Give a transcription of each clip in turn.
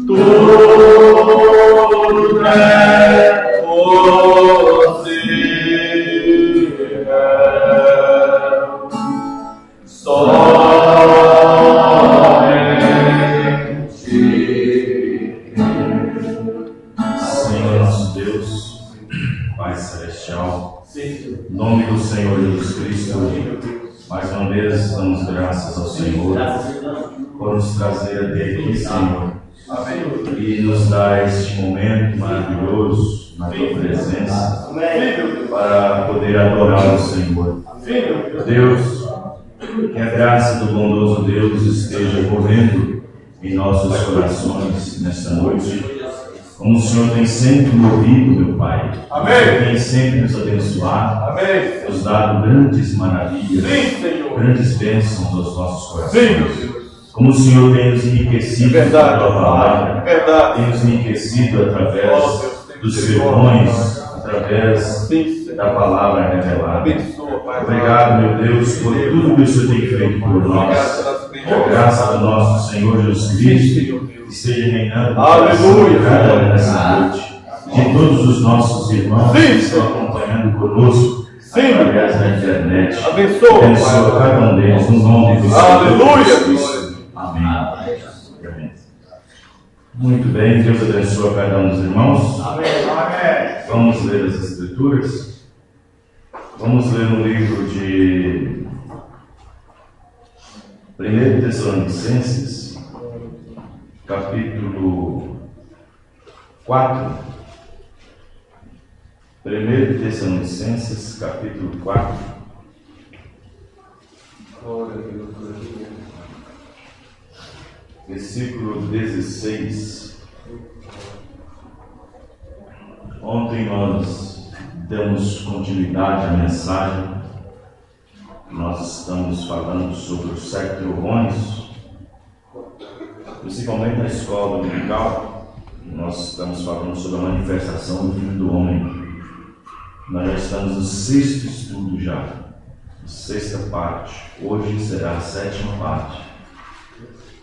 Tudo é possível. Senhor nosso Deus, Pai Celestial, em nome do Senhor Jesus Cristo, mais uma vez damos graças ao Senhor por nos trazer até aqui, Senhor, e nos dar este momento maravilhoso na Tua presença para poder adorar o Senhor. Deus, que a graça do bondoso Deus esteja correndo em nossos corações nesta noite, como o Senhor tem sempre movido, meu Pai. Amém. Tem sempre nos abençoado. Amém. Nos dado grandes maravilhas, Sim, Senhor. grandes bênçãos aos nossos corações. Sim, meu Deus. Como o Senhor tem nos enriquecido com a Verdade, Tua palavra, verdade. tem nos enriquecido através Oh, Deus, tem dos misericórdia. sermões, através Sim, Senhor. da palavra revelada. Abençoa, Pai. Obrigado, meu Deus, por tudo que o Senhor tem feito por nós. A graça do nosso Senhor Jesus Cristo esteja reinando Aleluia. cada um nessa noite. De todos os nossos irmãos que estão acompanhando conosco através da internet. Abençoa, Abençoa Pai. cada um deles no nome do Senhor Aleluia. Jesus Cristo. Amém. Amém. Muito bem, Deus abençoa cada um dos irmãos. Amém. Amém. Vamos ler as Escrituras. Vamos ler no livro de 1 Tessalonicenses, capítulo 4. 1 Tessalonicenses, capítulo 4. Glória a Deus. Versículo 16. Ontem nós damos continuidade à mensagem. Nós estamos falando sobre os 7 trovões, principalmente na escola dominical. Nós estamos falando sobre a manifestação do Filho do Homem. Nós já estamos no 6º estudo já, a 6ª parte. Hoje será a 7ª parte.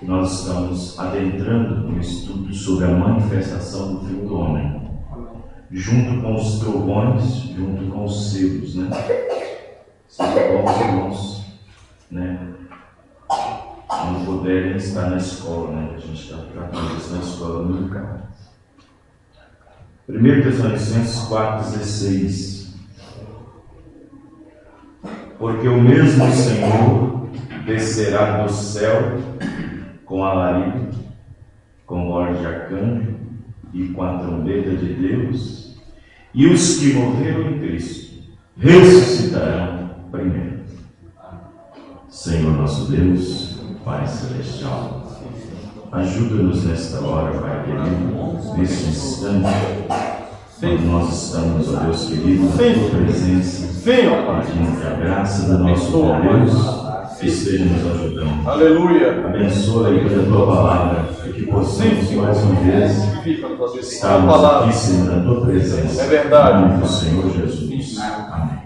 Nós estamos adentrando no estudo sobre a manifestação do Filho do Homem, junto com os trovões, junto com os selos, né? São bons irmãos, né? Não puderem estar na escola, né? A gente está tratando isso na escola dominical. 1 Tessalonicenses 4,16. Porque o mesmo Senhor descerá do céu com alarido, com voz de arcanjo e com a trombeta de Deus, e os que morreram em Cristo ressuscitarão primeiro. Senhor nosso Deus, Pai Celestial, ajuda-nos nesta hora, Pai querido, neste instante, quando nós estamos, ó Deus querido, na Tua presença, pedindo que a graça do nosso Deus esteja nos ajudando. Aleluia. Abençoa aí pela Tua palavra, para que possamos mais uma vez estarmos aqui, Senhor, na Tua presença. É verdade. Em nome do Senhor Jesus. Amém.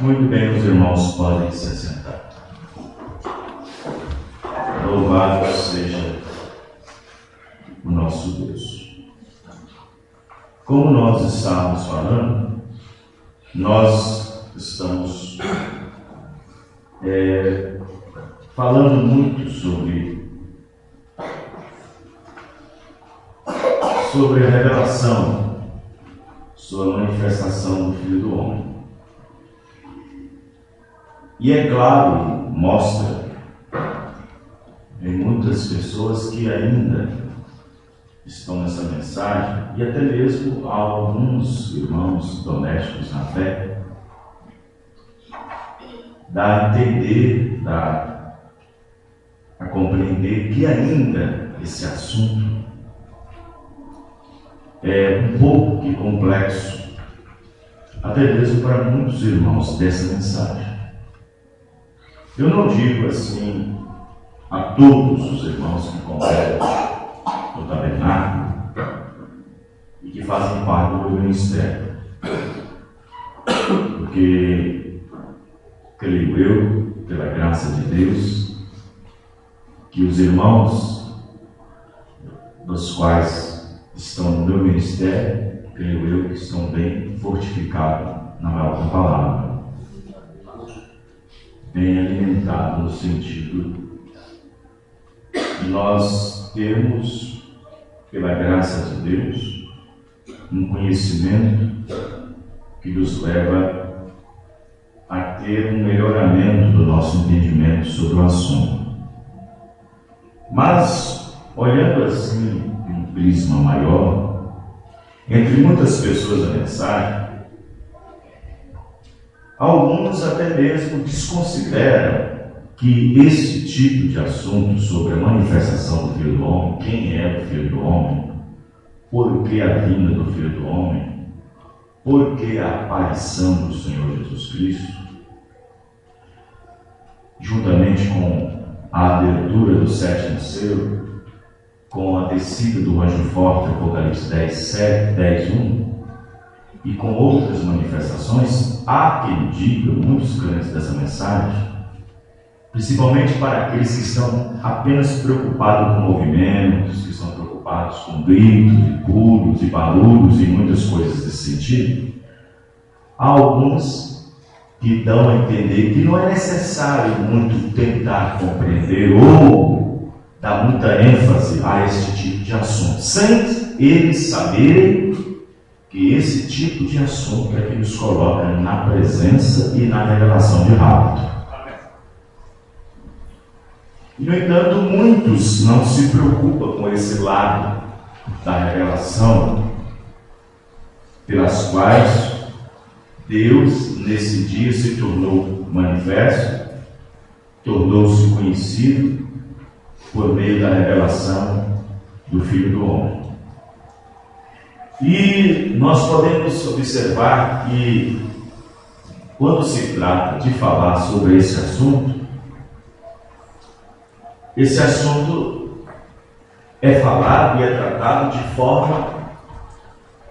Muito bem, os irmãos podem se assentar. Louvado seja o nosso Deus. Como nós estávamos falando, nós estamos falando muito sobre a revelação, sobre a manifestação do Filho do Homem. E é claro, mostra em muitas pessoas que ainda estão nessa mensagem, e até mesmo há alguns irmãos domésticos na fé, dá a entender, dá a compreender que ainda esse assunto é um pouco complexo, até mesmo para muitos irmãos dessa mensagem. Eu não digo assim a todos os irmãos que congregam no tabernáculo e que fazem parte do meu ministério, porque creio eu, pela graça de Deus, que os irmãos dos quais estão no meu ministério, creio eu que estão bem fortificados na palavra, bem alimentados no sentido de nós termos, pela graça de Deus, um conhecimento que nos leva a ter um melhoramento do nosso entendimento sobre o assunto. Mas, olhando assim, em um prisma maior, entre muitas pessoas da mensagem, alguns até mesmo desconsideram que esse tipo de assunto sobre a manifestação do Filho do Homem, quem é o Filho do Homem, por que a vinda do Filho do Homem, por que a aparição do Senhor Jesus Cristo, juntamente com a abertura do sétimo selo, com a descida do anjo forte, Apocalipse 10:1, e com outras manifestações, há quem diga, muitos crentes dessa mensagem, principalmente para aqueles que estão apenas preocupados com movimentos, que estão preocupados com gritos, e pulos, e barulhos e muitas coisas desse sentido, há alguns que dão a entender que não é necessário muito tentar compreender ou dar muita ênfase a este tipo de assunto, sem eles saberem que esse tipo de assunto é que nos coloca na presença e na revelação de rápido. E, no entanto, muitos não se preocupam com esse lado da revelação, pelas quais Deus, nesse dia, se tornou manifesto, tornou-se conhecido por meio da revelação do Filho do Homem. E nós podemos observar que, quando se trata de falar sobre esse assunto é falado e é tratado de forma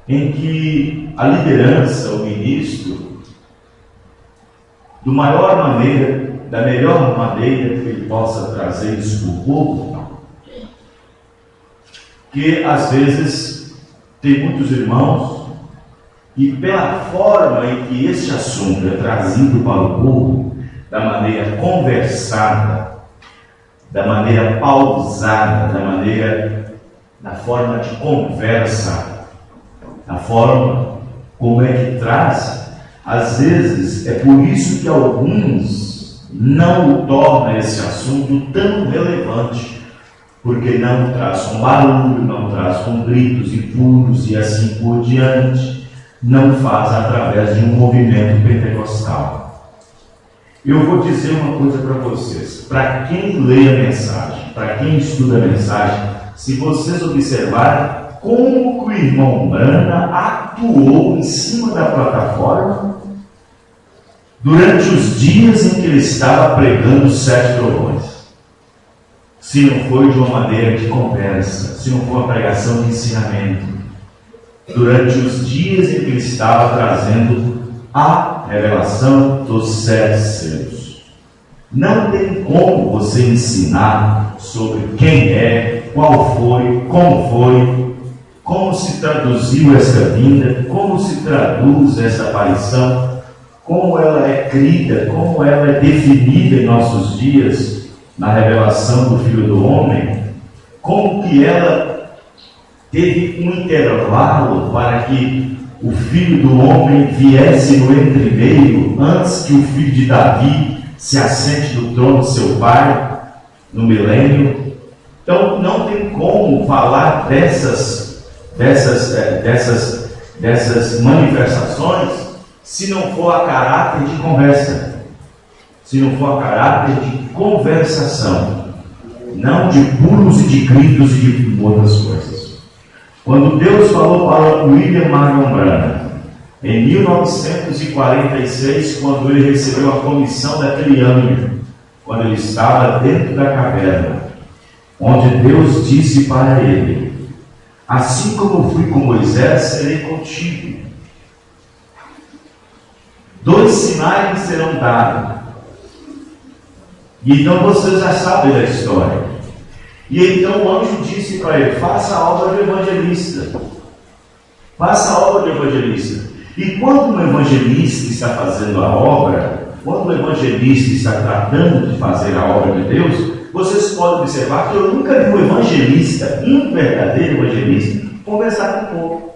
em que a liderança, o ministro, da melhor maneira que ele possa trazer isso para o povo, que às vezes tem muitos irmãos, e pela forma em que este assunto é trazido para o povo, da maneira conversada, da maneira pausada, da forma de conversa, da forma como é que traz, às vezes é por isso que alguns não tornam esse assunto tão relevante, porque não traz com barulho, não traz com gritos e pulos e assim por diante, não faz através de um movimento pentecostal. Eu vou dizer uma coisa para vocês, para quem lê a mensagem, para quem estuda a mensagem, se vocês observarem como que o irmão Brana atuou em cima da plataforma durante os dias em que ele estava pregando os 7 trovões. Se não foi de uma maneira de conversa, se não foi uma pregação de ensinamento, durante os dias em que ele estava trazendo a revelação dos 7 selos. Não tem como você ensinar sobre quem é, qual foi, como se traduziu essa vinda, como se traduz essa aparição, como ela é crida, como ela é definida em nossos dias na revelação do Filho do Homem, como que ela teve um intervalo para que o Filho do Homem viesse no entremeio, antes que o filho de Davi se assente no trono de seu pai, no milênio. Então, não tem como falar dessas manifestações se não for a caráter de conversa, se não for a caráter de conversação, não de pulos e de gritos e de outras coisas. Quando Deus falou para William Marion Branham, em 1946, quando ele recebeu a comissão daquele anjo, quando ele estava dentro da caverna, onde Deus disse para ele: assim como fui com Moisés, serei contigo. 2 sinais serão dados. E então vocês já sabem da história. E então o anjo disse para ele: faça a obra do evangelista. Faça a obra do evangelista. E quando o evangelista está fazendo a obra, quando o evangelista está tratando de fazer a obra de Deus, vocês podem observar que eu nunca vi um evangelista, um verdadeiro evangelista, conversar com o povo.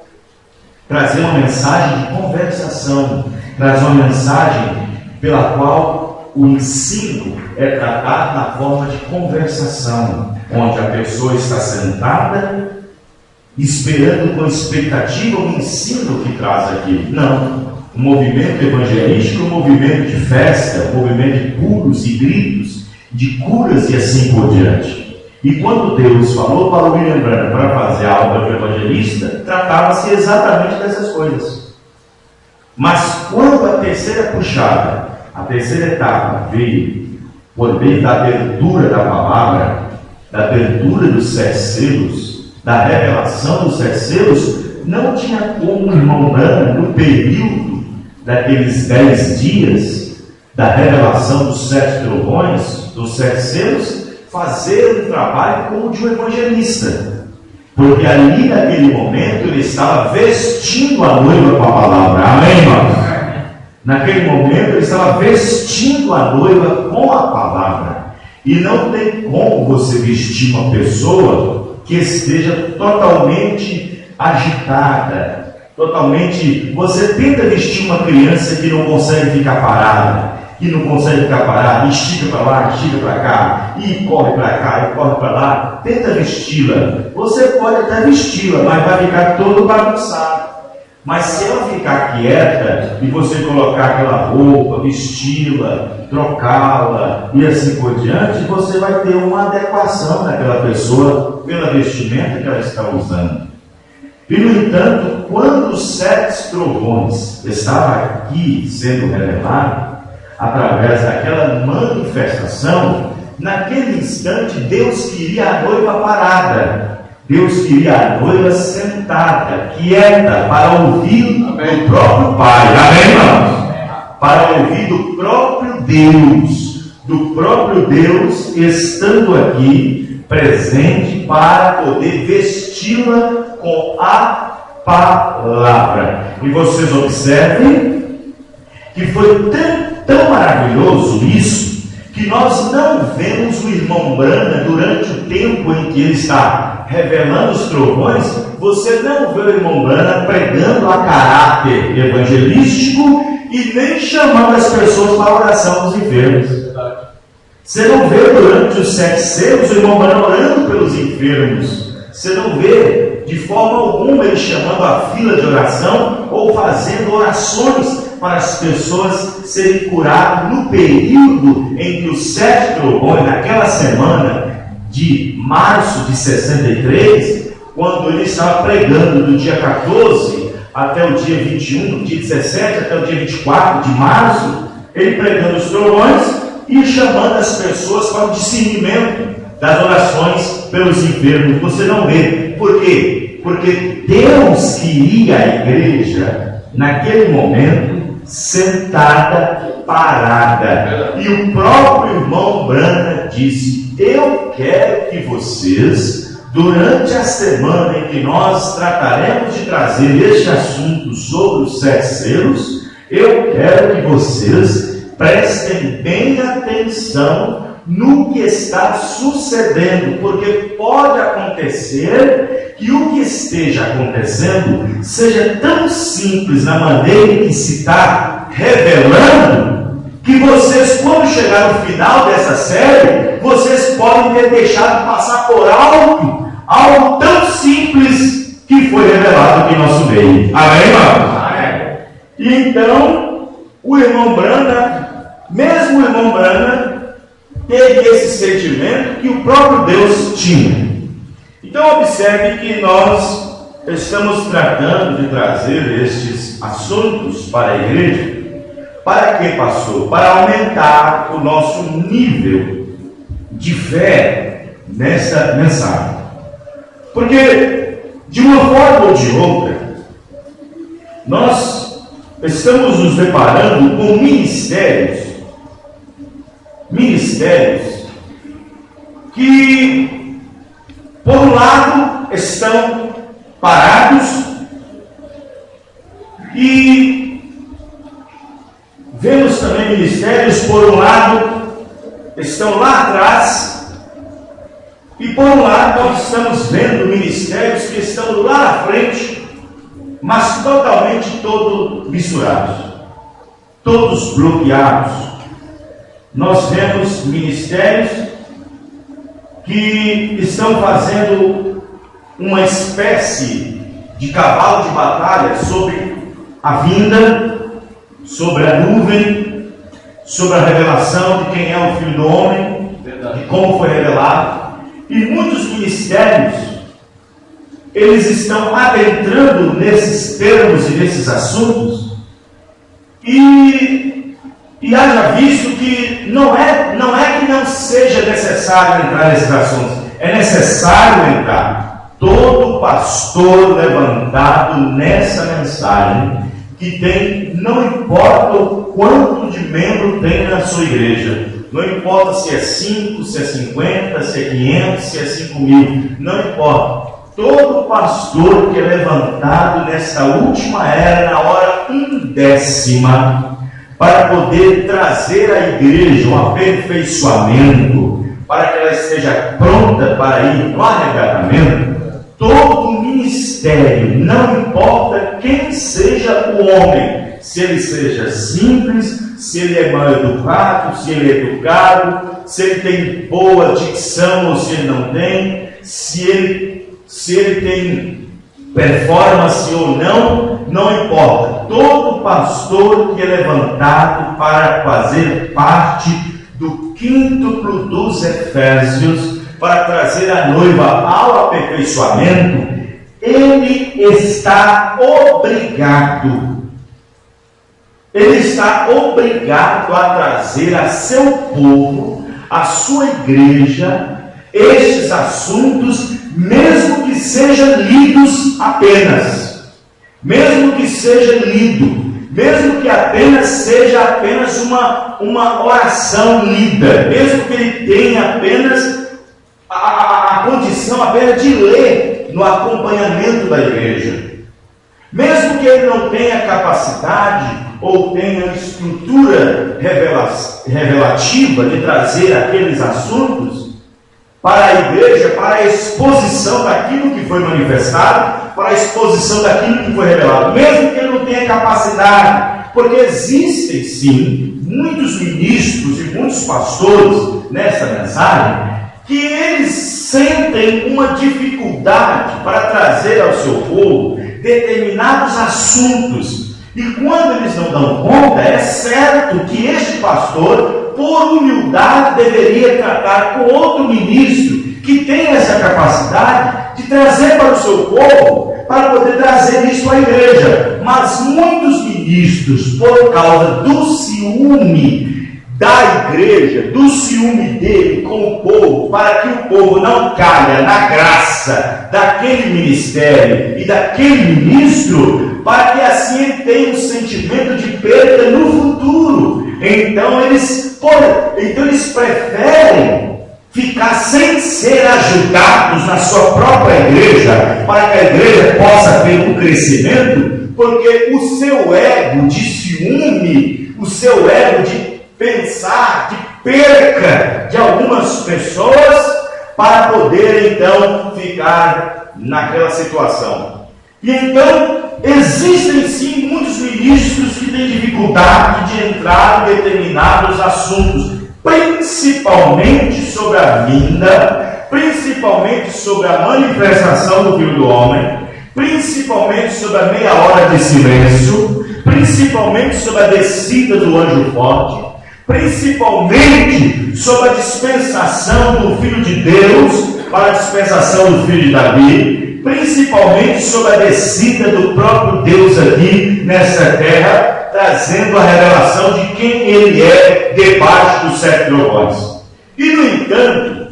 Trazer uma mensagem de conversação, trazer uma mensagem pela qual o ensino é tratado na forma de conversação, onde a pessoa está sentada, esperando com expectativa o ensino que traz aqui. Não. Um movimento evangelístico, um movimento de festa, um movimento de pulos e gritos, de curas e assim por diante. E quando Deus falou para o William Branham para fazer a obra do evangelista, tratava-se exatamente dessas coisas. Mas quando a terceira puxada, a terceira etapa veio por meio da abertura da palavra, da abertura dos 7 selos, da revelação dos 7 selos, não tinha como o irmão Branham, no período daqueles 10 dias da revelação dos 7 trovões, dos 7 selos, fazer um trabalho como de um evangelista, porque ali naquele momento ele estava vestindo a noiva com a palavra. Amém, irmãos? Naquele momento ele estava vestindo a noiva com a palavra. E não tem como você vestir uma pessoa que esteja totalmente agitada, totalmente. Você tenta vestir uma criança que não consegue ficar parada, estica para lá, estica para cá, e corre para cá, e corre para lá, tenta vesti-la. Você pode até vesti-la, mas vai ficar todo bagunçado. Mas se ela ficar quieta, e você colocar aquela roupa, vesti-la, trocá-la, e assim por diante, você vai ter uma adequação daquela pessoa pela vestimenta que ela está usando. E no entanto, quando os 7 trovões estavam aqui sendo revelados, através daquela manifestação, naquele instante Deus queria a noiva parada, Deus queria a noiva sentada, quieta, para ouvir do próprio Pai. Amém, irmãos? Para ouvir do próprio Deus estando aqui presente, para poder vesti-la com a palavra. E vocês observem que foi tão maravilhoso isso, que nós não vemos o irmão Branham durante o tempo em que ele está revelando os trovões. Você não vê o irmão Branham pregando a caráter evangelístico e nem chamando as pessoas para a oração dos enfermos. Você não vê durante os 7 selos o irmão Branham orando pelos enfermos. Você não vê de forma alguma ele chamando a fila de oração ou fazendo orações para as pessoas serem curadas no período em que os 7 trovões, naquela semana de março de 63, quando ele estava pregando do dia 14 até o dia 21, do dia 17 até o dia 24 de março, ele pregando os trovões e chamando as pessoas para o discernimento das orações pelos enfermos. Você não vê. Por quê? Porque Deus queria a igreja naquele momento sentada, parada. E o próprio irmão Branham disse: eu quero que vocês, durante a semana em que nós trataremos de trazer este assunto sobre os 7 selos, eu quero que vocês prestem bem atenção no que está sucedendo, porque pode acontecer que o que esteja acontecendo seja tão simples na maneira em que se está revelando, que vocês, quando chegar no final dessa série, vocês podem ter deixado passar por algo tão simples que foi revelado aqui em nosso meio. Amém, irmão? Amém. E então, o irmão Branham, mesmo o irmão Branham, teve esse sentimento que o próprio Deus tinha. Então observe que nós estamos tratando de trazer estes assuntos para a igreja. Para que, pastor? Para aumentar o nosso nível de fé nessa mensagem. Porque, de uma forma ou de outra, nós estamos nos deparando com ministérios que Por um lado, estão parados e vemos também ministérios, por um lado, estão lá atrás, e por um lado nós estamos vendo ministérios que estão lá na frente, mas totalmente todos misturados, todos bloqueados. Nós vemos ministérios que estão fazendo uma espécie de cavalo de batalha sobre a vinda, sobre a nuvem, sobre a revelação de quem é o Filho do Homem, de como foi revelado. E muitos ministérios, eles estão adentrando nesses termos e nesses assuntos, e haja visto que não é que não seja necessário entrar nesses assuntos, é necessário entrar. Todo pastor levantado nessa mensagem, que tem, não importa o quanto de membro tem na sua igreja, não importa se é 5, se é 50, se é 500, se é 5 mil, não importa. Todo pastor que é levantado nesta última era, na hora 1/10, para poder trazer à igreja um aperfeiçoamento, para que ela esteja pronta para ir no arrebatamento, todo ministério, não importa quem seja o homem, se ele seja simples, se ele é mal educado, se ele é educado, se ele tem boa dicção ou se ele não tem, se ele tem performance ou não, não importa. Todo pastor que é levantado para fazer parte do quíntuplo dos Efésios, para trazer a noiva ao aperfeiçoamento, ele está obrigado a trazer a seu povo, a sua igreja, estes assuntos, mesmo que sejam lidos apenas, mesmo que seja lido, mesmo que seja apenas uma oração lida, mesmo que ele tenha apenas a condição apenas de ler no acompanhamento da igreja, mesmo que ele não tenha capacidade ou tenha estrutura revelativa de trazer aqueles assuntos para a igreja, para a exposição daquilo que foi manifestado, para a exposição daquilo que foi revelado, mesmo que ele não tenha capacidade, porque existem sim muitos ministros e muitos pastores nessa mensagem que eles sentem uma dificuldade para trazer ao seu povo determinados assuntos. E quando eles não dão conta, é certo que este pastor, por humildade, deveria tratar com outro ministro que tem essa capacidade de trazer para o seu povo, para poder trazer isso à igreja. Mas muitos ministros, por causa do ciúme da igreja, do ciúme dele com o povo, para que o povo não caia na graça daquele ministério e daquele ministro, para que assim ele tenha um sentimento de perda no futuro. Então eles preferem ficar sem ser ajudados na sua própria igreja, para que a igreja possa ter um crescimento, porque o seu ego de ciúme, o seu ego de pensar de perca de algumas pessoas, para poder então ficar naquela situação. E então existem sim muitos ministros que têm dificuldade de entrar em determinados assuntos, principalmente sobre a vinda, principalmente sobre a manifestação do Filho do Homem, principalmente sobre a meia hora de silêncio, principalmente sobre a descida do anjo forte, principalmente sobre a dispensação do Filho de Deus para a dispensação do Filho de Davi, principalmente sobre a descida do próprio Deus aqui nessa terra, trazendo a revelação de quem Ele é debaixo dos 7 trovões. E no entanto,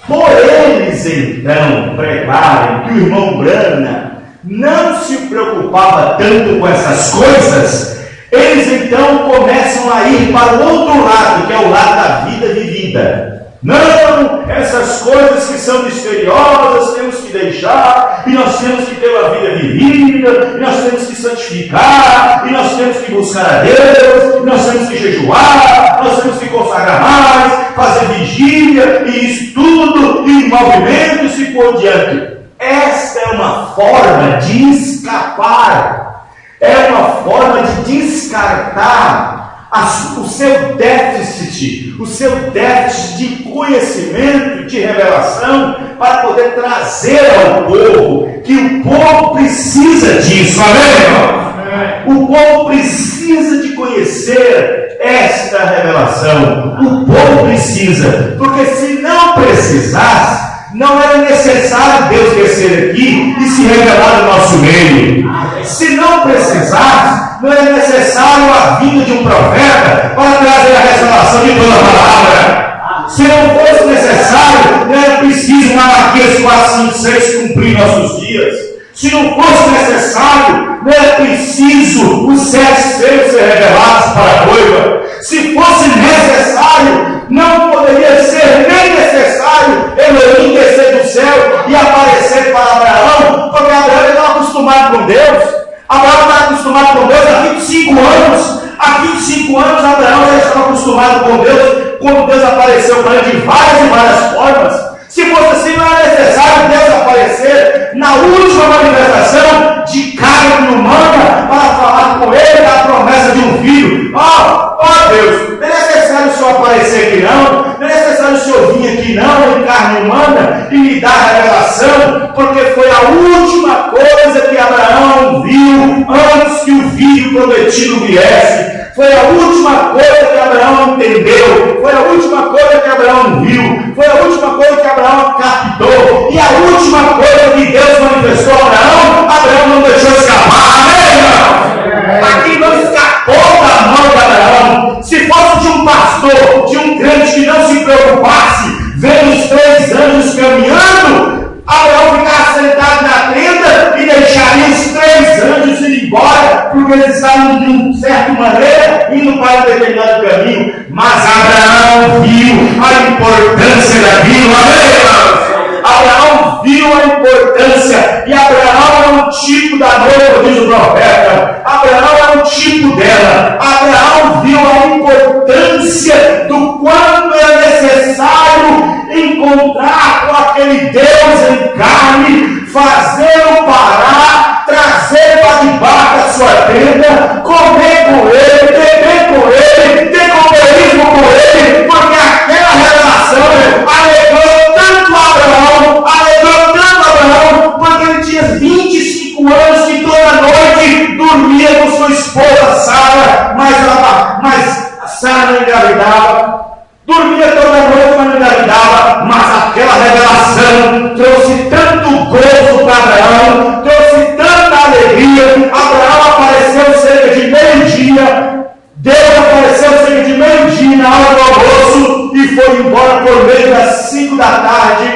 por eles então pregarem que o irmão Brana não se preocupava tanto com essas coisas, eles então começam a ir para o outro lado, que é o lado da vida vivida. Não, essas coisas que são misteriosas, que deixar, e nós temos que ter uma vida vivífica, e nós temos que santificar, e nós temos que buscar a Deus, e nós temos que jejuar, nós temos que consagrar mais, fazer vigília, e isso tudo, e movimentos e por diante. Esta é uma forma de escapar, é uma forma de descartar o seu déficit de conhecimento, de revelação, para poder trazer ao povo, que o povo precisa disso, amém, irmão? O povo precisa de conhecer esta revelação, o povo precisa, porque se não precisasse, não era necessário Deus descer aqui e se revelar no nosso meio. Se não precisasse, não era necessário a vinda de um profeta para trazer a revelação de toda a palavra. Se não fosse necessário, não era preciso Malaquias 4, 5, 6 cumprir nossos dias. Se não fosse necessário, não era preciso os 7 selos ser revelados para a noiva. Se fosse necessário, não poderia ser nem necessário Elohim descer do céu e aparecer para Abraão, porque Abraão estava acostumado com Deus. Abraão estava acostumado com Deus há 25 anos. Há 25 anos Abraão já estava acostumado com Deus, quando Deus apareceu para ele de várias e várias formas. Se fosse assim, não era necessário Deus aparecer na última manifestação de carne humana para falar com ele da promessa de um filho. Oh Deus, não é necessário o Senhor aparecer aqui não, não é necessário o Senhor vir aqui não, em carne humana, e me dar a revelação, porque foi a última coisa que Abraão viu antes que o filho prometido viesse. Foi a última coisa que Abraão entendeu, foi a última coisa que Abraão viu, foi a última coisa que Abraão captou, e a última coisa que Deus manifestou a Abraão não deixou escapar, amém, irmão? Aqui não escapou da mão de Abraão. Se fosse de um pastor, de um crente que não se preocupasse, vendo os 3 anjos caminhando, Abraão ficava sentado na tenda e deixaria os 3 anjos ir embora, porque eles estavam de uma certa maneira indo para um determinado caminho. Mas Abraão viu a importância daquilo, amém, irmãos? Abraão viu a importância, e Abraão é um tipo da noiva, diz o profeta. Abraão é um tipo dela. Abraão viu a importância do quanto é necessário encontrar com aquele Deus em carne, fazê-lo parar, trazer para debaixo da sua tenda, comer com ele, beber com ele, ter companheirismo com ele, porque aquela revelação alegrou tanto Abraão, porque ele tinha 25 anos que toda noite dormia com sua esposa Sara, mas Sara não engravidava. Dormia toda noite, mas não engravidava. Mas aquela revelação trouxe tanto gozo para Abraão, trouxe tanta alegria. Abraão apareceu cerca de meio-dia. Deus apareceu cerca de meio-dia na hora do almoço e foi embora por meio das 5 da tarde.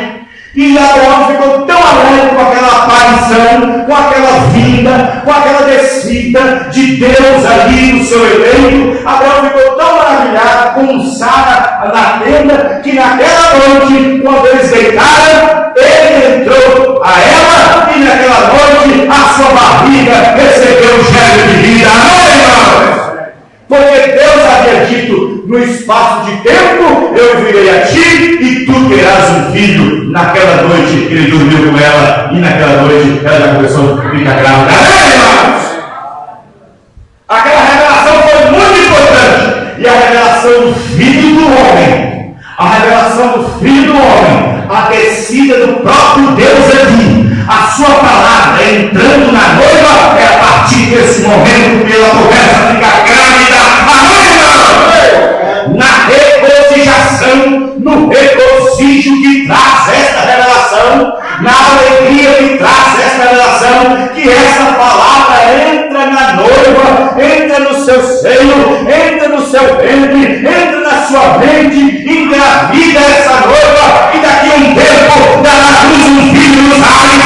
E Abraão ficou tão alegre com aquela aparição, com aquela vinda, com aquela descida de Deus ali no seu eleito. Abraão ficou tão maravilhado com Sara na tenda, que naquela noite, quando eles deitaram, ele entrou a ela, e naquela noite a sua barriga recebeu o gênero de vida. Amém, irmãos? Porque Deus havia dito, no espaço de tempo, eu virei a ti e tu terás um filho. Naquela noite ele dormiu com ela, e naquela noite ela já começou a ficar grávida. Amém, irmãos? Aquela revelação foi muito importante. E a revelação do Filho do Homem, a revelação do Filho do Homem, a descida do próprio Deus ali, a sua palavra entrando na noiva, é a partir desse momento que ela começa a ficar grávida. Amém, irmão? Na regocijação, no regozijo que traz esta revelação, na alegria que traz esta revelação, que essa palavra entra na noiva, entra no seu seio, entra no seu ventre, entra na sua mente, engravida essa noiva, e daqui a um tempo dará à luz um filho nos ares.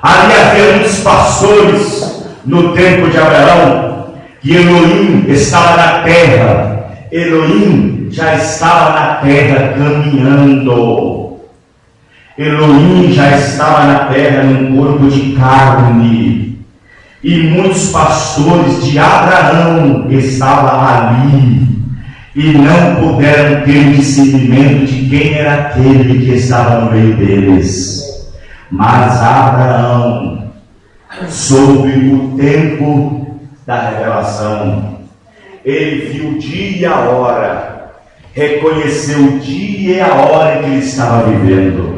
Ali havia muitos pastores no tempo de Abraão, e Elohim estava na terra. Elohim já estava na terra caminhando. Elohim já estava na terra num corpo de carne. E muitos pastores de Abraão estavam ali. E não puderam ter discernimento de quem era aquele que estava no meio deles. Mas Abraão soube o tempo da revelação. Ele viu o dia e a hora, reconheceu o dia e a hora que ele estava vivendo.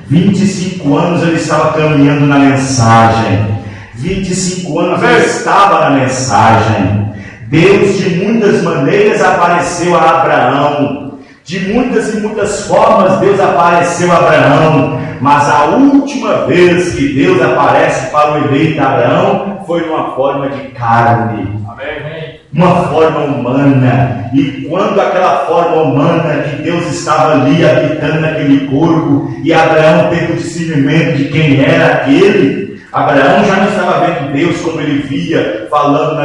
25 anos ele estava caminhando na mensagem. 25 anos ele estava na mensagem. Deus de muitas maneiras apareceu a Abraão. De muitas e muitas formas Deus apareceu a Abraão. Mas a última vez que Deus aparece para o eleito Abraão foi numa forma de carne. Amém. Uma forma humana. E quando aquela forma humana que Deus estava ali habitando naquele corpo, e Abraão teve o discernimento de quem era aquele, Abraão já não estava vendo Deus como ele via, falando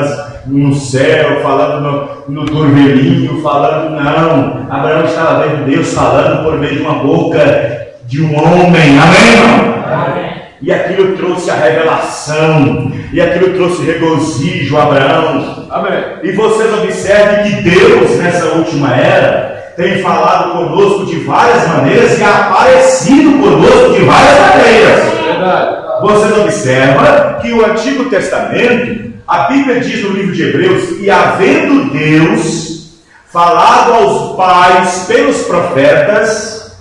no céu, falando no turvelinho, falando, não. Abraão estava vendo Deus falando por meio de uma boca de um homem. Amém, irmão? Amém. E aquilo trouxe a revelação, e aquilo trouxe regozijo a Abraão. Amém. E vocês observem que Deus, nessa última era, tem falado conosco de várias maneiras e aparecido conosco de várias maneiras. Verdade. Vocês observam que o Antigo Testamento, a Bíblia diz no livro de Hebreus, e havendo Deus falado aos pais pelos profetas,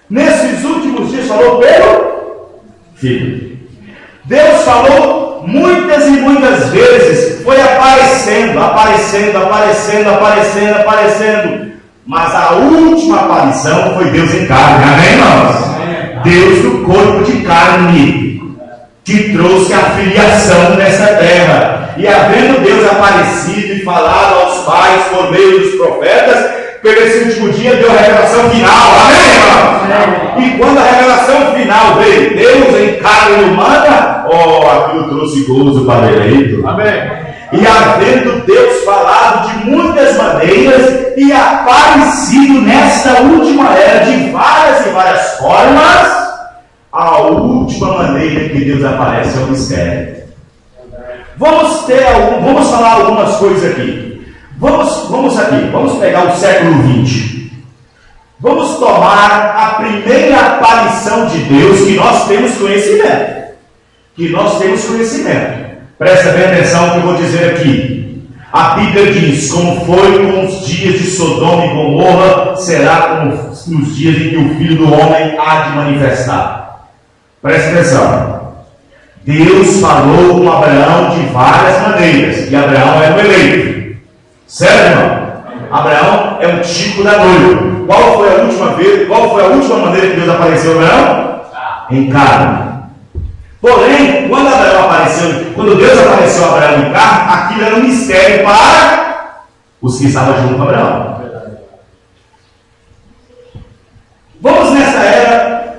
nesses últimos dias falou pelo Filho. Deus falou muitas e muitas vezes, foi aparecendo, mas a última aparição foi Deus em carne. Amém, irmãos? Deus no corpo de carne, que trouxe a filiação nessa terra. E havendo Deus aparecido e falado aos pais por meio dos profetas, nesse último dia deu a revelação final. Amém, irmão? E quando a revelação final veio, Deus em carne humana, aquilo trouxe gozo para o eleito. Amém. E havendo Deus falado de muitas maneiras e aparecido nesta última era de várias e várias formas, a última maneira que Deus aparece é o mistério. Vamos falar algumas coisas aqui. Vamos pegar o século 20. Vamos tomar a primeira aparição de Deus que nós temos conhecimento. Presta bem atenção no que eu vou dizer aqui. A Bíblia diz: como foi com os dias de Sodoma e Gomorra, será como nos dias em que o Filho do Homem há de manifestar. Presta atenção. Deus falou com Abraão de várias maneiras, e Abraão é o eleito. Certo, irmão? Abraão é um tipo da noiva. Qual foi a última maneira que Deus apareceu a Abraão? Em carne. Porém, quando Deus apareceu a Abraão em carne, aquilo era um mistério para os que estavam junto com Abraão. Vamos nessa era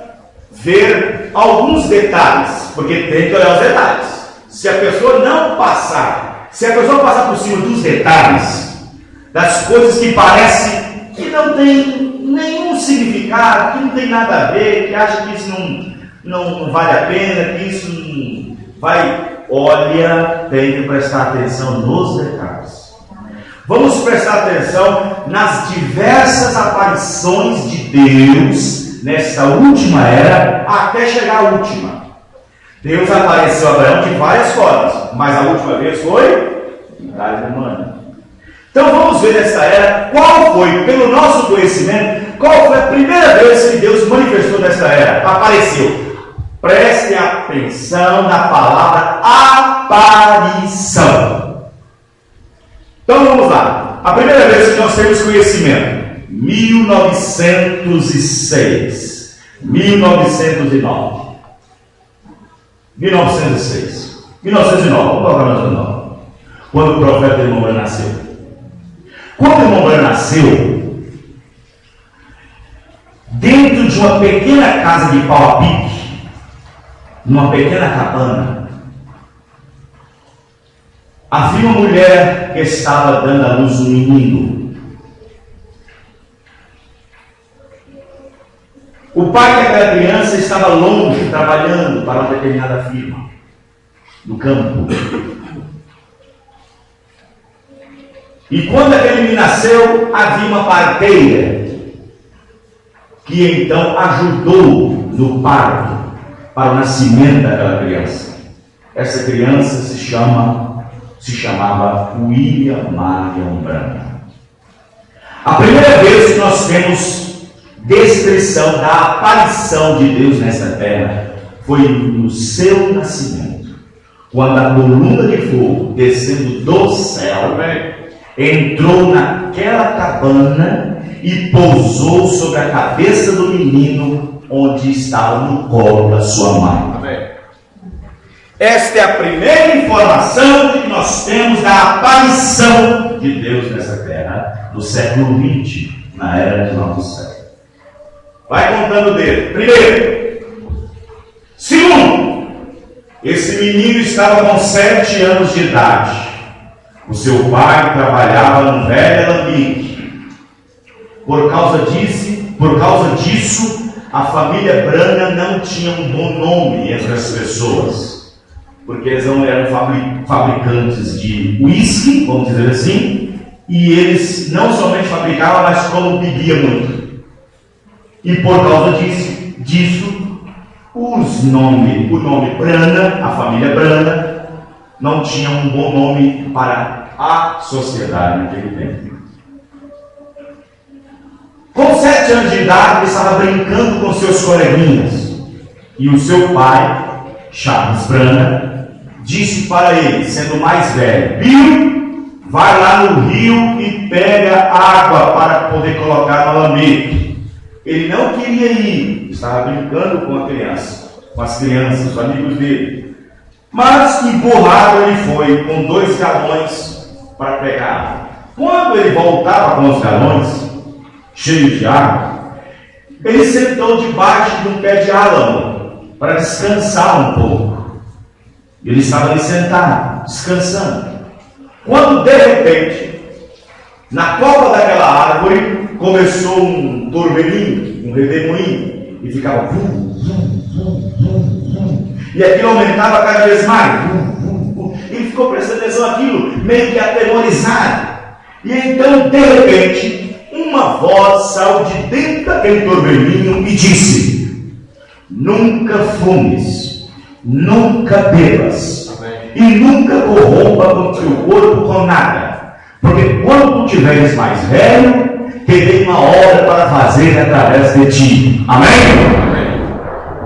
ver alguns detalhes, porque tem que olhar os detalhes. Se a pessoa passar por cima dos detalhes, das coisas que parecem que não tem nenhum significado, que não tem nada a ver, que acha que isso não vale a pena, que isso não vai... Olha, tem que prestar atenção nos detalhes. Vamos prestar atenção nas diversas aparições de Deus nesta última era, até chegar à última. Deus apareceu a Abraão de várias formas, mas a última vez foi em carne humana. Então vamos ver nessa era qual foi, pelo nosso conhecimento, qual foi a primeira vez que Deus manifestou nessa era, apareceu. Prestem atenção na palavra aparição. Então vamos lá. A primeira vez que nós temos conhecimento, 1906, 1909. 1906. 1909, vamos colocar 1909. Quando o profeta irmão Branham nasceu. Quando o irmão Branham nasceu, dentro de uma pequena casa de pau a pique, numa pequena cabana, havia uma mulher que estava dando à luz um menino. O pai daquela criança estava longe, trabalhando para uma determinada firma, no campo. E quando aquele menino nasceu, havia uma parteira, que então ajudou no parto, para o nascimento daquela criança. Essa criança se chamava William Marion Branham. A primeira vez que nós temos descrição da aparição de Deus nessa terra foi no seu nascimento, quando a coluna de fogo descendo do céu entrou naquela cabana e pousou sobre a cabeça do menino, onde estava no colo da sua mãe. Amém. Esta é a primeira informação que nós temos da aparição de Deus nessa terra, no século XX, na era do novo século. Vai contando dele. Primeiro. Segundo, esse menino estava com 7 anos de idade. O seu pai trabalhava no velho alambique. Por causa disso, a família Branham não tinha um bom nome entre as pessoas, porque eles não eram fabricantes de uísque, vamos dizer assim, e eles não somente fabricavam, mas como bebiam muito. E por causa disso, o nome Branham, a família Branham, não tinha um bom nome para a sociedade naquele tempo. Com 7 anos de idade, ele estava brincando com seus coleguinhas. E o seu pai, Charles Branham, disse para ele, sendo mais velho: Bill, vai lá no rio e pega água para poder colocar no alambique. Ele não queria ir, estava brincando com as crianças, os amigos dele. Mas empurrado ele foi com 2 galões para pegar água. Quando ele voltava com os galões cheios de água, ele sentou debaixo de um pé de álamo para descansar um pouco. Ele estava ali sentado, descansando, quando de repente, na copa daquela árvore, começou um torvelinho, um redemoinho, e ficava vum, vum, vum, vum, vum, e aquilo aumentava cada vez mais, vum, vum, vum. Ele ficou prestando atenção àquilo, meio que atemorizado. E então, de repente, uma voz saiu de dentro daquele torvelinho e disse: nunca fumes, nunca bebas, e nunca corrompa o teu corpo com nada, porque quando tu tiveres mais velho, terei uma obra para fazer através de ti. Amém?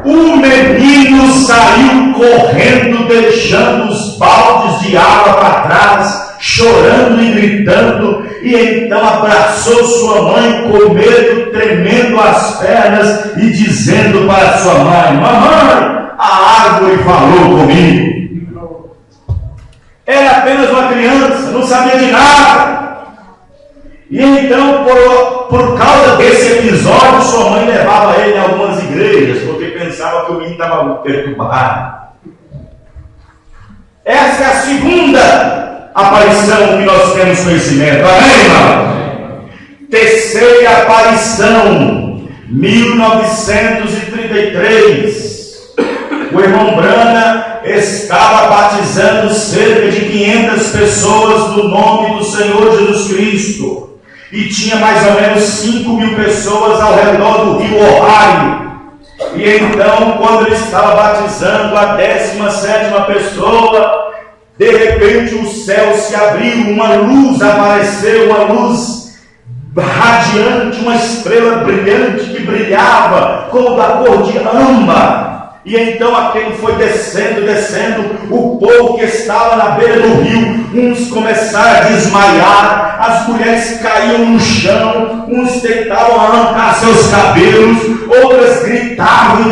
O menino saiu correndo, deixando os baldes de água para trás, chorando e gritando, e então abraçou sua mãe com medo, tremendo as pernas e dizendo para sua mãe: mamãe, a árvore falou comigo. Era apenas uma criança, não sabia de nada. E então, por causa desse episódio, sua mãe levava ele em algumas igrejas, porque pensava que o menino estava perturbado. Essa é a segunda aparição que nós temos conhecimento. Amém, irmão? Terceira aparição, 1933. O irmão Branham estava batizando cerca de 500 pessoas no nome do Senhor Jesus Cristo. E tinha mais ou menos 5.000 pessoas ao redor do rio Ohio. E então, quando ele estava batizando a 17ª pessoa, de repente o céu se abriu, uma luz apareceu, uma luz radiante, uma estrela brilhante que brilhava como da cor de âmbar. E então aquele foi descendo, o povo que estava na beira do rio, uns começaram a desmaiar, as mulheres caíam no chão, uns tentavam arrancar seus cabelos, outras gritavam,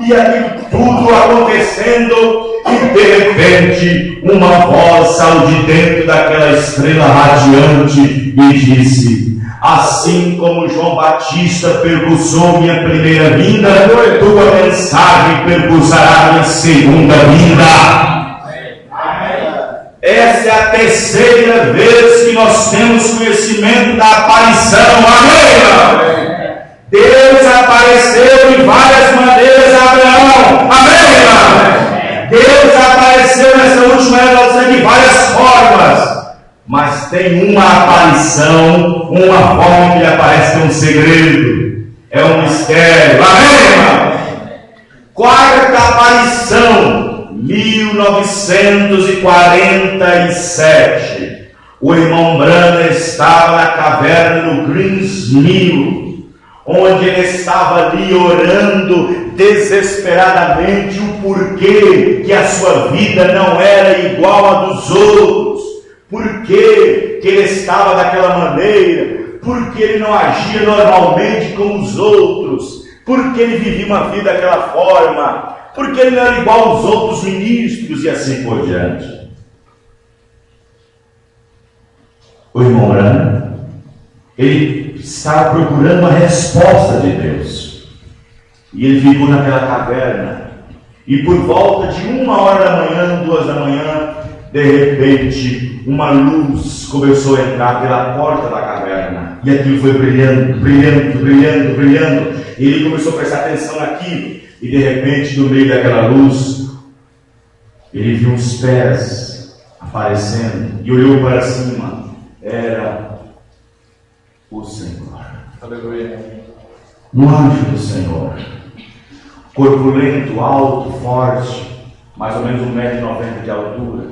e aquilo tudo acontecendo, e de repente uma voz saiu de dentro daquela estrela radiante e disse: assim como João Batista percussou minha primeira vinda, tua mensagem percussará minha segunda vinda. Essa é a terceira vez que nós temos conhecimento da aparição. Amém? Deus apareceu de várias maneiras a Abraão. Amém, irmão? Deus apareceu nessa última era de várias formas. Mas tem uma aparição, uma forma que ele aparece, tem um segredo. É um mistério. Amém, irmão? Quarta aparição, 1947. O irmão Branham estava na caverna no Greens Mill, onde ele estava ali orando desesperadamente o porquê que a sua vida não era igual a dos outros. Por que ele estava daquela maneira? Por que ele não agia normalmente como os outros? Por que ele vivia uma vida daquela forma? Por que ele não era igual aos outros ministros e assim por diante? O irmão Branham, ele estava procurando uma resposta de Deus. E ele ficou naquela caverna. E por volta de 1h da manhã, 2 da manhã, de repente, uma luz começou a entrar pela porta da caverna. E aquilo foi brilhando, brilhando, brilhando, brilhando. E ele começou a prestar atenção naquilo. E de repente, no meio daquela luz, ele viu uns pés aparecendo. E olhou para cima. Era o Senhor. Aleluia. Um anjo do Senhor. Corpulento, alto, forte. Mais ou menos 1,90 m de altura.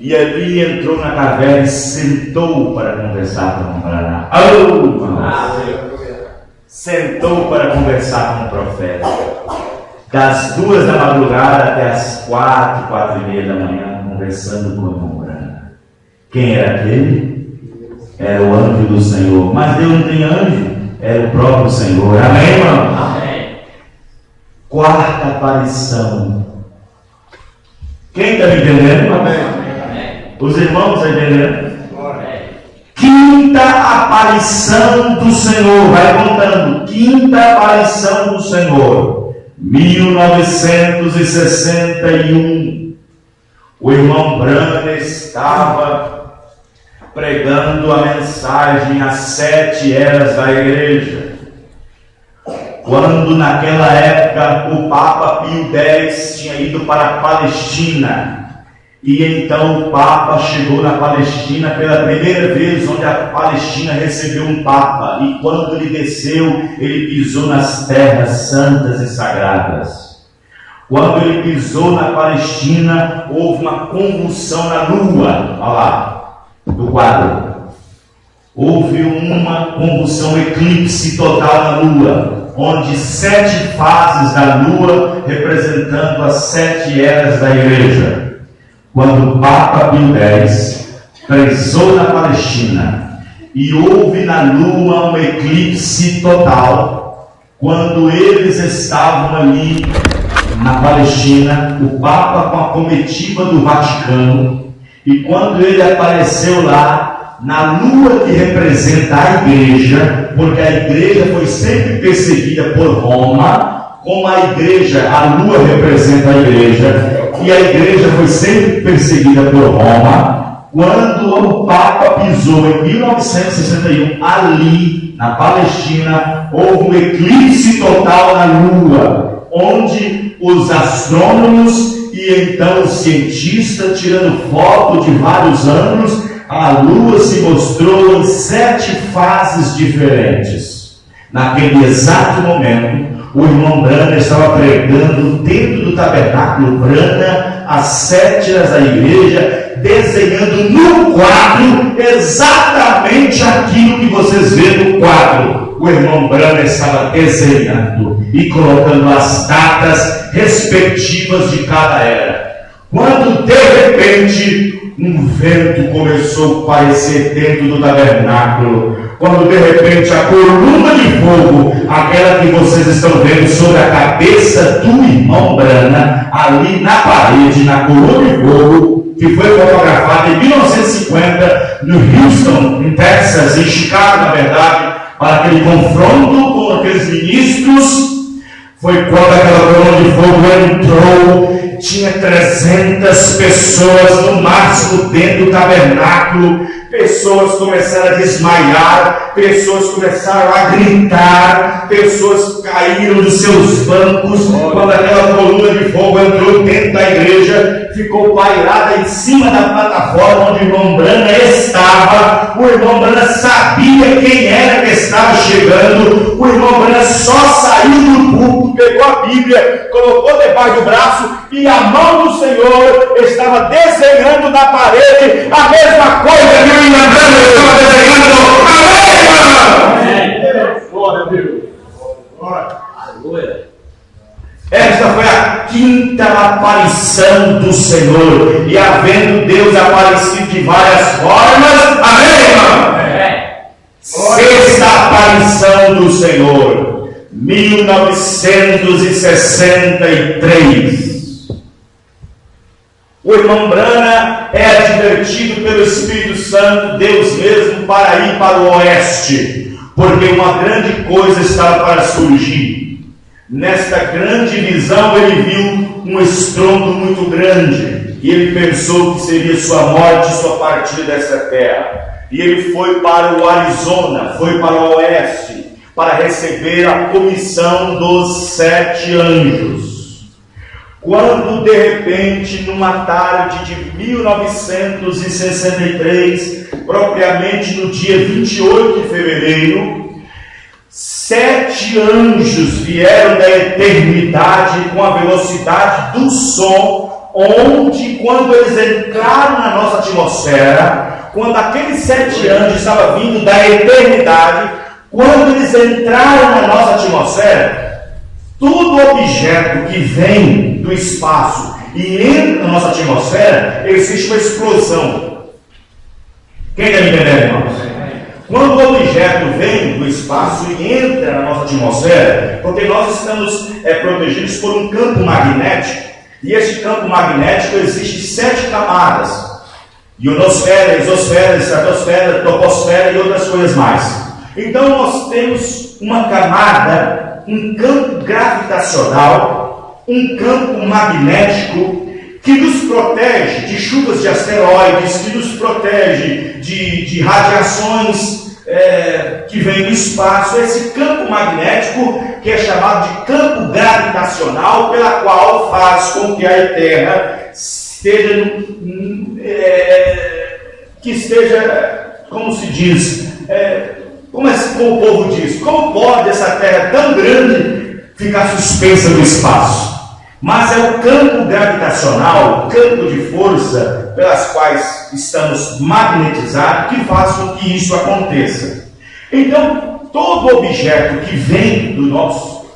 E ali entrou na caverna e sentou para conversar com o Paraná. Sentou para conversar com o profeta. Das 2 da madrugada até as 4, 4h30 da manhã, conversando com o irmão Branham. Quem era aquele? Era o anjo do Senhor. Mas Deus não tem anjo, era o próprio Senhor. Amém, irmão? Amém. Quarta aparição. Quem está me entendendo? Amém. Os irmãos estão entendendo? Quinta aparição do Senhor. Vai contando. Quinta aparição do Senhor. 1961. O irmão Branham estava pregando a mensagem às 7 eras da igreja. Quando naquela época o Papa Pio X tinha ido para a Palestina. E então o Papa chegou na Palestina pela primeira vez, onde a Palestina recebeu um Papa. E quando ele desceu, ele pisou nas terras santas e sagradas. Quando ele pisou na Palestina, houve uma convulsão na lua. Olha lá, do quadro. Houve uma convulsão, um eclipse total na lua, onde 7 fases da lua, representando as 7 eras da igreja. Quando o Papa Pio X prezou na Palestina e houve na lua um eclipse total, quando eles estavam ali na Palestina, o Papa com a comitiva do Vaticano, e quando ele apareceu lá, na lua que representa a igreja, porque a igreja foi sempre perseguida por Roma, como a igreja, a lua representa a igreja, e a igreja foi sempre perseguida por Roma. Quando o Papa pisou em 1961 ali na Palestina, houve um eclipse total na lua, onde os astrônomos e então os cientistas, tirando foto de vários anos, a lua se mostrou em 7 fases diferentes. Naquele exato momento, o irmão Branham estava pregando dentro do tabernáculo Branham as 7 eras da igreja, desenhando no quadro exatamente aquilo que vocês vêem no quadro. O irmão Branham estava desenhando e colocando as datas respectivas de cada era. Quando de repente um vento começou a aparecer dentro do tabernáculo, quando de repente a coluna de fogo, aquela que vocês estão vendo sobre a cabeça do irmão Branham, ali na parede, na coluna de fogo, que foi fotografada em 1950 no Houston, em Texas, em Chicago, na verdade, para aquele confronto com aqueles ministros, foi quando aquela coluna de fogo entrou. Tinha 300 pessoas no máximo dentro do tabernáculo. pessoas começaram a desmaiar, pessoas começaram a gritar, pessoas caíram dos seus bancos, quando aquela coluna de fogo entrou dentro da igreja, ficou pairada em cima da plataforma onde o irmão Brana estava. O irmão Brana sabia quem era que estava chegando. O irmão Brana só saiu do púlpito, pegou a Bíblia, colocou debaixo do braço e a mão do Senhor estava desenhando na parede a mesma coisa que o irmão Brana estava desenhando. Amém! Glória a Deus. Glória. Aleluia. Esta foi a quinta aparição do Senhor. E havendo Deus aparecido de várias formas, amém, irmão? Sexta aparição do Senhor, 1963. O irmão Brana é advertido pelo Espírito Santo, Deus mesmo, para ir para o oeste, porque uma grande coisa estava para surgir. Nesta grande visão ele viu um estrondo muito grande, e ele pensou que seria sua morte, sua partida desta terra. E ele foi para o Arizona, foi para o oeste, para receber a comissão dos 7 anjos. Quando de repente, numa tarde de 1963, propriamente no dia 28 de fevereiro, 7 anjos vieram da eternidade com a velocidade do som, onde quando eles entraram na nossa atmosfera, quando aqueles 7 anjos estavam vindo da eternidade, quando eles entraram na nossa atmosfera, todo objeto que vem do espaço e entra na nossa atmosfera, existe uma explosão. Quem está me entendendo, irmãos? Quando o objeto vem do espaço e entra na nossa atmosfera, porque nós estamos protegidos por um campo magnético, e esse campo magnético existe 7 camadas: ionosfera, exosfera, estratosfera, troposfera e outras coisas mais. Então nós temos uma camada, um campo gravitacional, um campo magnético que nos protege de chuvas de asteroides, que nos protege de radiações que vêm do espaço. Esse campo magnético, que é chamado de campo gravitacional, pela qual faz com que a Terra esteja, como se diz, como o povo diz, como pode essa Terra tão grande ficar suspensa no espaço? Mas é o campo gravitacional, o campo de força pelas quais estamos magnetizados, que faz com que isso aconteça. Então, todo objeto que vem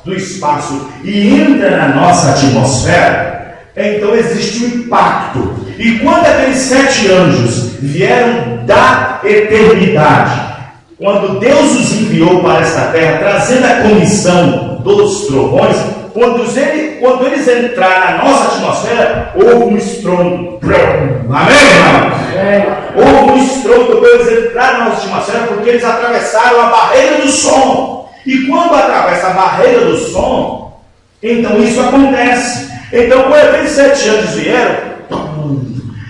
do espaço e entra na nossa atmosfera, então existe um impacto. E quando aqueles 7 anjos vieram da eternidade, quando Deus os enviou para esta terra, trazendo a comissão dos trovões, quando eles entraram na nossa atmosfera, houve um estrondo. Amém, irmãos? Houve um estrondo quando eles entraram na nossa atmosfera, porque eles atravessaram a barreira do som. E quando atravessa a barreira do som, então isso acontece. Então, quando aqueles 7 anjos vieram,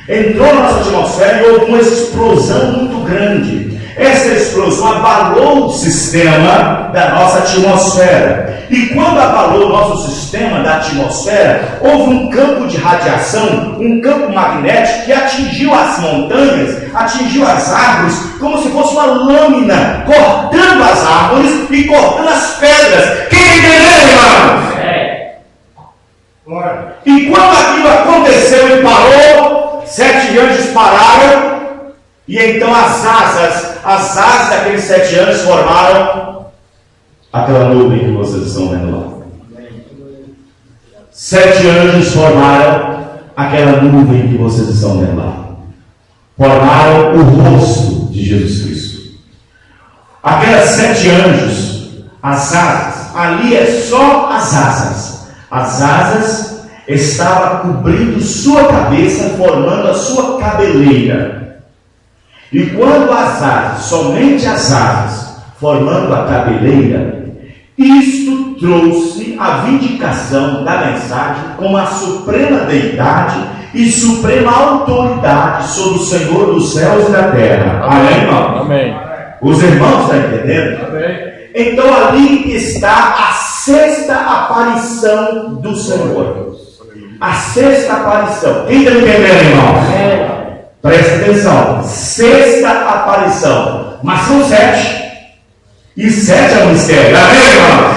entrou na nossa atmosfera e houve uma explosão muito grande. Essa explosão abalou o sistema da nossa atmosfera. E quando abalou o nosso sistema da atmosfera, houve um campo de radiação, um campo magnético que atingiu as montanhas, atingiu as árvores, como se fosse uma lâmina, cortando as árvores e cortando as pedras. Quem entendeu, irmãos? E quando aquilo aconteceu e parou, 7 anjos pararam. E então as asas daqueles 7 anjos formaram aquela nuvem que vocês estão vendo lá. 7 anjos formaram aquela nuvem que vocês estão vendo lá. Formaram o rosto de Jesus Cristo. Aquelas 7 anjos, as asas, ali é só as asas. As asas estavam cobrindo sua cabeça, formando a sua cabeleira. E quando as asas, somente as asas, formando a cabeleira, isto trouxe a vindicação da mensagem com a suprema deidade e suprema autoridade sobre o Senhor dos céus e da terra. Amém, irmão? Amém. Os irmãos estão entendendo? Amém. Então ali está a sexta aparição do Senhor. A sexta aparição. Quem está entendendo, irmão? Presta atenção. Sexta aparição. Mas são 7. E 7 é um mistério. Amém, irmão?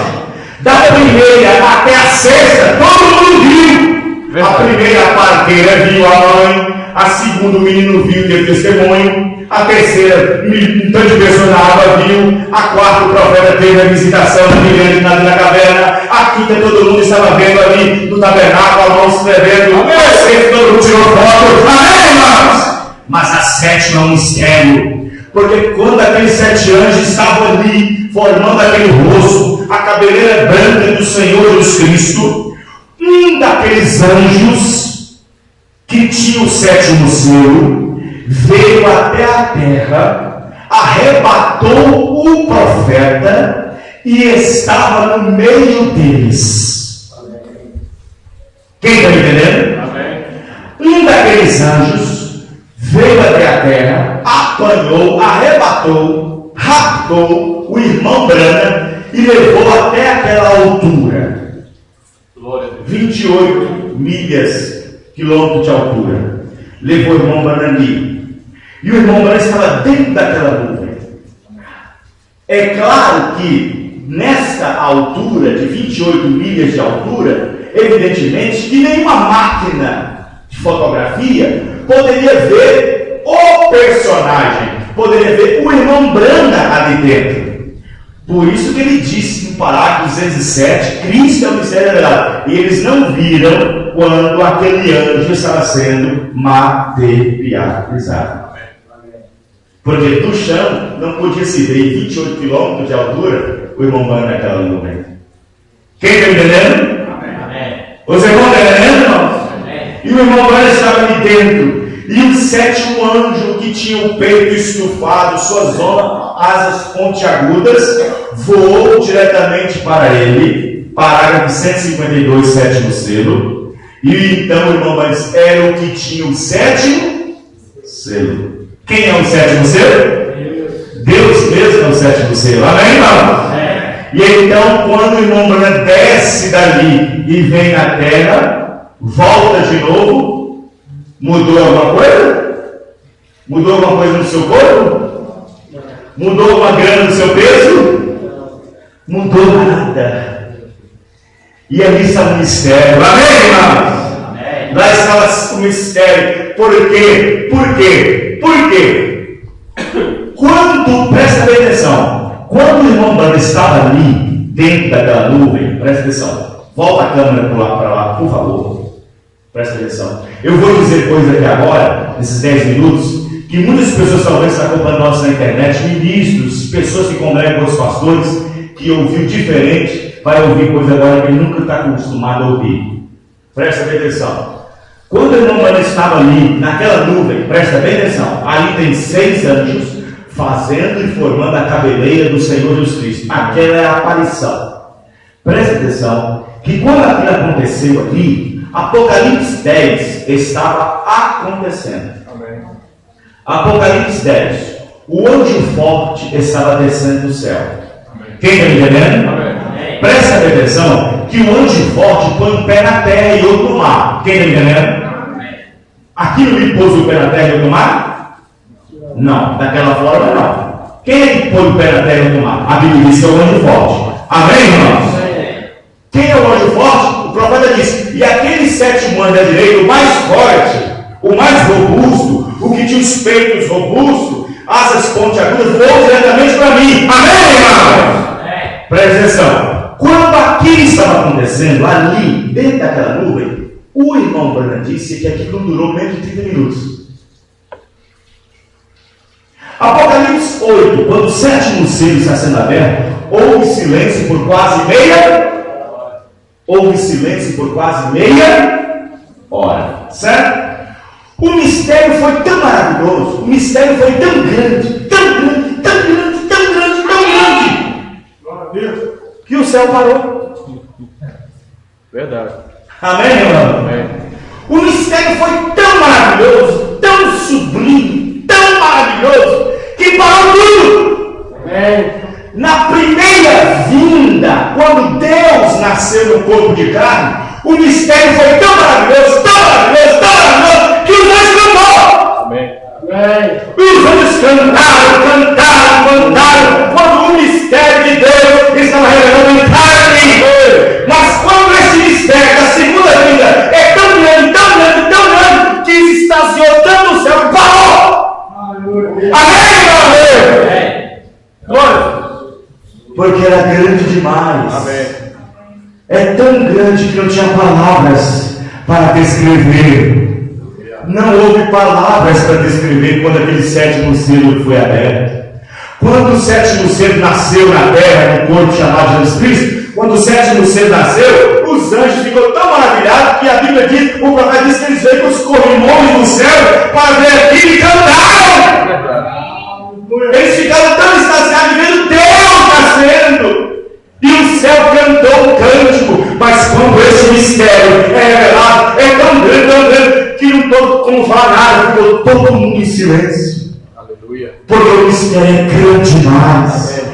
Da primeira até a sexta, todo mundo viu. Verdade. A primeira parteira viu a mãe. A segunda, o menino viu, teve testemunho. A terceira, um tanto de pessoa na água viu. A quarta, o profeta teve a visitação da gigante na caverna. A quinta, todo mundo estava vendo ali no tabernáculo, a mão escrevendo. A sexta, todo mundo tirou foto. Amém, irmãos? Mas a sétima é um mistério. Porque quando aqueles 7 anjos estavam ali, formando aquele rosto, a cabeleira branca do Senhor Jesus Cristo, um daqueles anjos que tinha o 7º selo, veio até a terra, arrebatou o profeta e estava no meio deles. Quem está entendendo? Amém. Um daqueles anjos veio até a terra, apanhou, arrebatou, raptou o irmão Brana e levou até aquela altura. Glória a Deus. 28 quilômetros de altura. Levou o irmão Brana ali. E o irmão Brana estava dentro daquela nuvem. É claro que nesta altura de 28 milhas de altura, evidentemente que nenhuma máquina de fotografia poderia ver o personagem, poderia ver o irmão Brana ali dentro. Por isso que ele disse no parágrafo 207, Cristo é o mistério da verdade. E eles não viram quando aquele anjo estava sendo materializado. Porque do chão não podia se ver em 28 quilômetros de altura o irmão Brana naquela nuvem. Quem está entendendo? Amém. Os irmãos estão entendendo, irmãos? E o irmão Brana estava ali dentro. E o 7º anjo, que tinha o peito estufado, suas asas pontiagudas, voou diretamente para ele. Parágrafo 152, 7º selo. E então o irmão Brana era o que tinha o 7º selo. Quem é o 7º selo? Deus mesmo é o 7º selo. Amém, irmão? E então, quando o irmão Brana desce dali e vem na terra, volta de novo. Mudou alguma coisa? Mudou alguma coisa no seu corpo? Mudou alguma grana no seu peso? Mudou nada. E ali está o mistério. Amém, irmãos? Lá estava o mistério. Por quê? Por quê? Por quê? Quando, presta bem atenção, quando o irmão Brana estava ali, dentro daquela nuvem, presta atenção, volta a câmera para lá, por favor. Presta atenção. Eu vou dizer coisa aqui agora, nesses 10 minutos, que muitas pessoas talvez estão acompanhando nós na internet, ministros, pessoas que congregam com os pastores, que ouviu diferente, vai ouvir coisa agora que ele nunca está acostumado a ouvir. Presta bem atenção. Quando o irmão Brana estava ali, naquela nuvem, presta bem atenção, ali tem 6 anjos, fazendo e formando a cabeleira do Senhor Jesus Cristo. Aquela é a aparição. Presta atenção, que quando aquilo aconteceu aqui, Apocalipse 10 estava acontecendo. Amém. Apocalipse 10. O anjo forte estava descendo do céu. Amém. Quem está entendendo? Amém. Presta atenção que o anjo forte põe um pé na terra e outro no mar. Quem está entendendo? Aquilo lhe pôs o pé na terra e outro no mar? Não, daquela forma não. Quem é que põe o pé na terra e outro no mar? A Bíblia diz que é o anjo forte. Amém, irmãos? Quem é o anjo forte? O profeta diz: e aquele 7º anjo à direita, o mais forte, o mais robusto, o que tinha os peitos robustos, asas pontiagudas, voou diretamente para mim. Amém, irmãos? Presta atenção. Quando aquilo estava acontecendo, ali, dentro daquela nuvem, o irmão Brana disse que aquilo não durou menos de 30 minutos. Apocalipse 8, quando o 7º selo está sendo aberto, houve silêncio por quase meia hora, certo? O mistério foi tão maravilhoso, o mistério foi tão grande, que o céu parou. Verdade. Amém, irmão? Amém. O mistério mistério foi tão maravilhoso, tão sublime, tão maravilhoso, que parou tudo. Na primeira vinda, quando Deus nasceu no corpo de carne, o mistério foi tão maravilhoso, tão maravilhoso, tão maravilhoso, que os anjos cantaram. Os anjos cantaram, quando o mistério de Deus estava revelando em carne. Mas quando esse mistério da segunda vinda é tão grande, tão grande, tão grande, que se extasiou tanto no céu que parou. Amém, glória. Porque era grande demais. Amém. É tão grande que não tinha palavras para descrever. Não houve palavras para descrever quando aquele sétimo selo foi aberto. Quando o sétimo selo nasceu na terra, no corpo chamado Jesus Cristo, quando o sétimo selo nasceu, os anjos ficam tão maravilhados que a Bíblia diz, o profeta diz que eles veio com os corrimões do céu para ver aquilo e cantaram. Eles ficaram tão extasiados vendo Deus nascendo. E o céu cantou um cântico. Mas quando esse mistério é revelado, é tão grande, que não todo como falar nada, ficou todo mundo em silêncio. Aleluia. Porque o mistério é grande demais.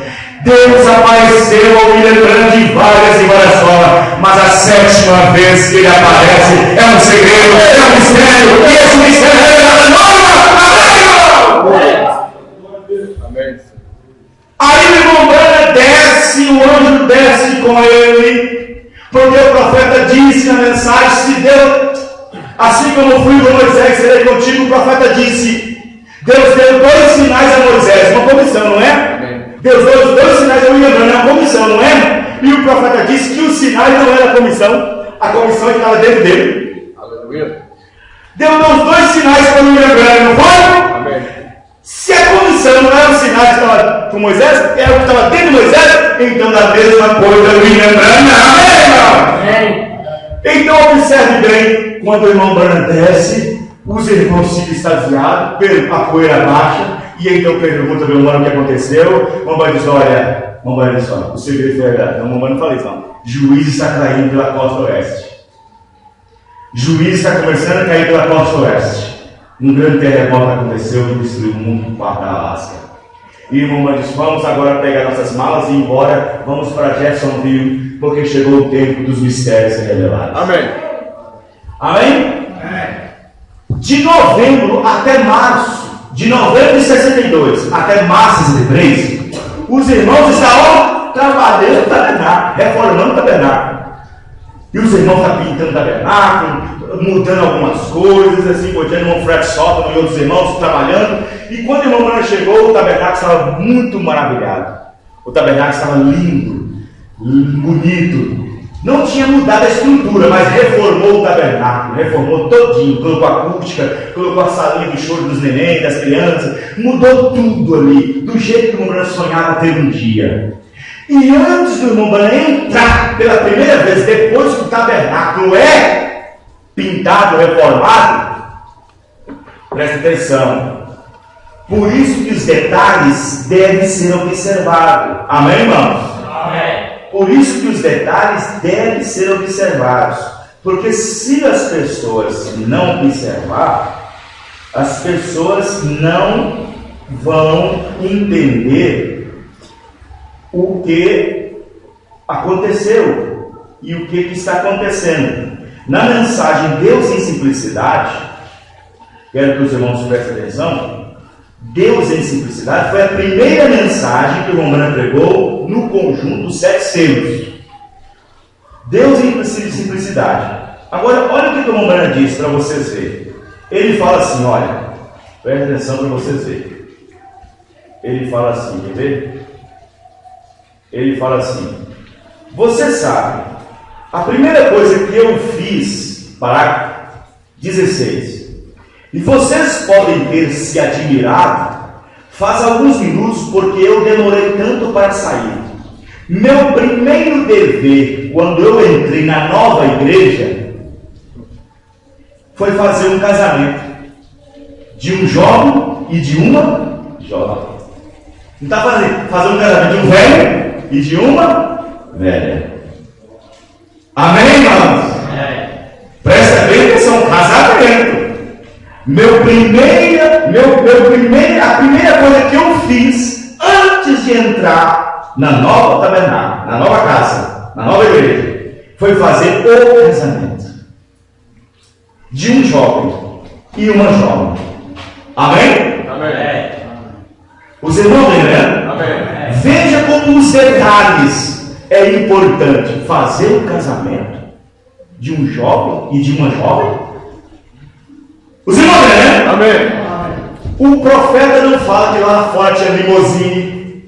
Deus apareceu ao William Brandt em várias e várias formas, mas a sétima vez que ele aparece é um segredo, é um mistério, e esse mistério é revelado nova. Amém. Aí o irmão Brandt desce, o anjo desce com ele, porque o profeta disse na mensagem: se Deus, assim como eu fui com Moisés, serei contigo. O profeta disse: Deus deu 2 sinais a Moisés, uma comissão, não é? Amém. Deus deu 2 sinais a William Brandt, uma comissão, não é? E o profeta disse que os sinais não eram a comissão estava dentro dele. Aleluia. Deus deu os 2 sinais para o William Brandt, não foi? Amém. Se a comissão não era o sinal que estava com Moisés, era o que estava dentro de Moisés, então da mesma coisa o William Brandt não. Amém. Então observe bem, quando o irmão Brandt desce, os irmãos ficam extasiados, a poeira baixa, e então pergunta ao irmão o que aconteceu. O irmão diz: olha, o segredo foi verdade. Não, não falei isso, não. Juiz está caindo pela costa oeste. Juiz está começando a cair pela costa oeste. Um grande terremoto aconteceu e destruiu muito parte da Alasca. E o irmão diz: vamos agora pegar nossas malas e ir embora. Vamos para Jeffersonville, porque chegou o tempo dos mistérios ser revelados. Amém. Amém? De novembro até março, de novembro de 62 até março de 63, os irmãos estavam trabalhando o tabernáculo, reformando o tabernáculo. E os irmãos estavam pintando o tabernáculo, mudando algumas coisas, assim, por diante, o irmão Fred Sotton e outros irmãos trabalhando. E quando o irmão Branham chegou, o tabernáculo estava muito maravilhado. O tabernáculo estava lindo, bonito. Não tinha mudado a estrutura, mas reformou o tabernáculo, reformou todinho, colocou a acústica, colocou a salinha do choro dos neném, das crianças, mudou tudo ali, do jeito que o irmão Branham sonhava ter um dia. E antes do irmão Branham entrar pela primeira vez, depois que o tabernáculo é pintado, reformado, presta atenção. Por isso que os detalhes devem ser observados. Amém, irmãos? Amém. Por isso que os detalhes devem ser observados. Porque se as pessoas não observar, as pessoas não vão entender o que aconteceu e o que está acontecendo. Na mensagem Deus em Simplicidade, quero que os irmãos prestem atenção. Deus em Simplicidade foi a primeira mensagem que o irmão Branham pregou no conjunto dos 7 selos. Deus em Simplicidade. Agora, olha o que o irmão Branham diz para vocês verem. Ele fala assim, olha, presta atenção para vocês verem. Ele fala assim, quer ver? Ele fala assim: você sabe, a primeira coisa que eu fiz, parágrafo 16, e vocês podem ter se admirado, faz alguns minutos, porque eu demorei tanto para sair. Meu primeiro dever, quando eu entrei na nova igreja, foi fazer um casamento de um jovem e de uma jovem. Não está fazer um casamento de um velho e de uma velha. Amém, irmãos? Presta bem atenção, casamento. A primeira coisa que eu fiz antes de entrar na nova tabernáculo, na nova casa, na nova igreja, foi fazer o casamento de um jovem e uma jovem. Amém? Amém. Os irmãos estão entendendo? Amém. Veja como os detalhes é importante fazer o casamento de um jovem e de uma jovem. Os irmãos estão entendendo? Amém. O profeta não fala que lá fora tinha limousine.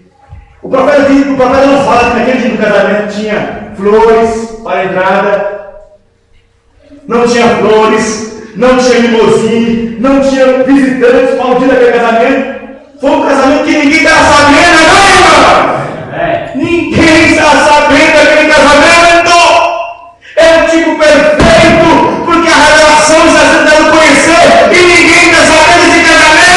O profeta não fala que naquele dia do casamento tinha flores para a entrada. Não tinha flores, não tinha limousine, não tinha visitantes para o dia daquele casamento. Foi um casamento que ninguém estava sabendo, não é? Ninguém estava sabendo daquele casamento. É o tipo perfeito, porque a revelação está sendo dada a conhecer e ninguém está sabendo desse casamento.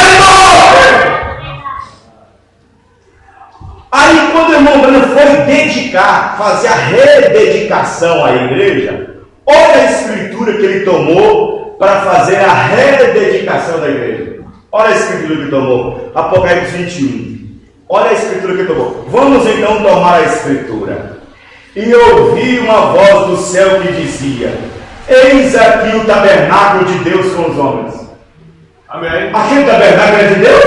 Aí, quando o irmão Branham foi dedicar, fazer a rededicação à igreja, olha a escritura que ele tomou para fazer a rededicação da igreja. Olha a escritura que ele tomou. Apocalipse 21. Olha a escritura que ele tomou. Vamos então tomar a escritura. E ouvi uma voz do céu que dizia: eis aqui o tabernáculo de Deus com os homens. Amém. Aquele tabernáculo é de Deus?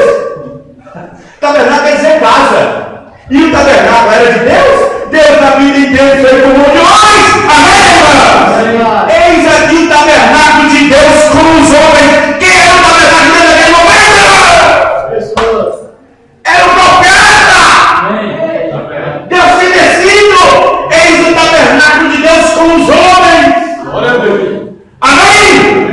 Tabernáculo quer dizer casa. E o tabernáculo era de Deus? Deus na vida inteira fez com reuniões. Amém, irmãos? Eis aqui o tabernáculo de Deus com os homens. Quem era o tabernáculo naquele momento? Era o profeta. Deus tinha descido. Eis o tabernáculo de Deus com os homens. Glória a Deus. Amém?